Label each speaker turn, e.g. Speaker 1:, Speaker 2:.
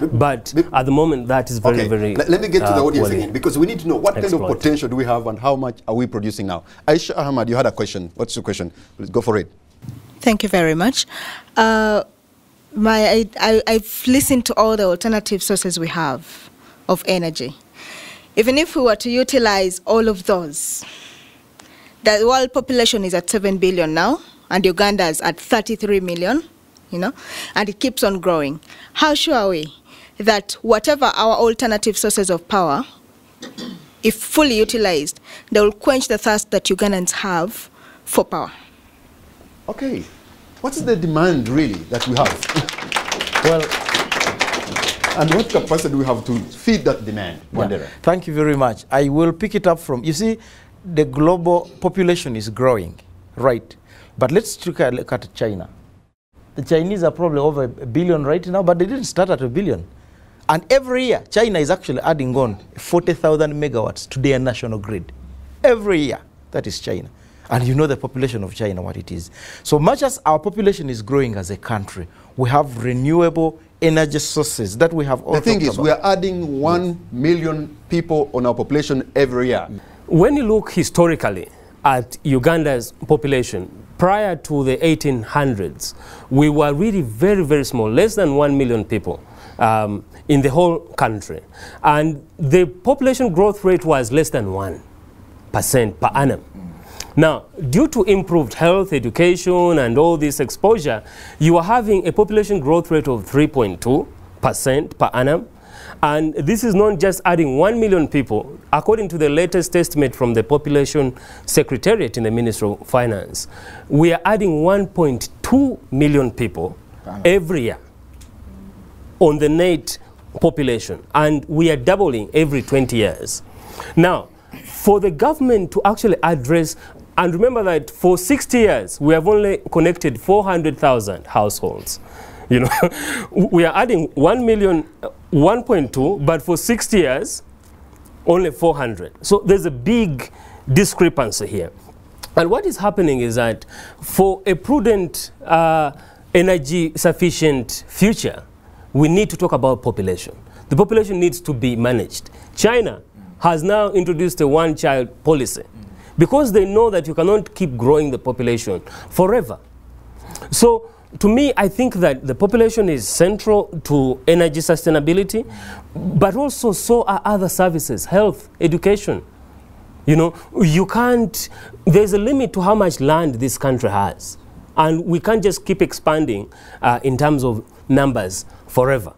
Speaker 1: But at the moment, that is very, very...
Speaker 2: Let me get to the audience again, because we need to know what kind of potential do we have and how much are we producing now. Aisha Ahmad, you had a question. What's your question? Please go for it.
Speaker 3: Thank you very much. I've listened to all the alternative sources we have of energy. Even if we were to utilize all of those, the world population is at 7 billion now, and Uganda is at 33 million, you know, and it keeps on growing. How sure are we that whatever our alternative sources of power, if fully utilized, they will quench the thirst that Ugandans have for power?
Speaker 2: Okay. What's the demand really that we have?
Speaker 4: Well,
Speaker 2: and what capacity do we have to feed that demand?
Speaker 4: Yeah. Thank you very much. I will pick it up from, you see, the global population is growing, right? But let's look at China. The Chinese are probably over 1 billion right now, but they didn't start at 1 billion. And every year, China is actually adding on 40,000 megawatts to their national grid. Every year, that is China. And you know the population of China, what it is. So much as our population is growing as a country, we have renewable energy sources that we have all.
Speaker 2: The thing is, we are adding 1 million people on our population every year.
Speaker 1: When you look historically at Uganda's population, prior to the 1800s, we were really very, very small, less than 1 million people in the whole country. And the population growth rate was less than 1% per annum. Now, due to improved health, education, and all this exposure, you are having a population growth rate of 3.2% per annum. And this is not just adding 1 million people. According to the latest estimate from the Population Secretariat in the Ministry of Finance, we are adding 1.2 million people every year on the net population. And we are doubling every 20 years. Now, for the government to actually address, and remember that for 60 years, we have only connected 400,000 households. You know, we are adding 1 million, 1.2, but for 60 years, only 400. So there's a big discrepancy here. And what is happening is that for a prudent, energy sufficient future, we need to talk about population. The population needs to be managed. China has now introduced a one-child policy because they know that you cannot keep growing the population forever. So to me, I think that the population is central to energy sustainability, but also so are other services, health, education. You know, you can't, there's a limit to how much land this country has. And we can't just keep expanding in terms of numbers forever.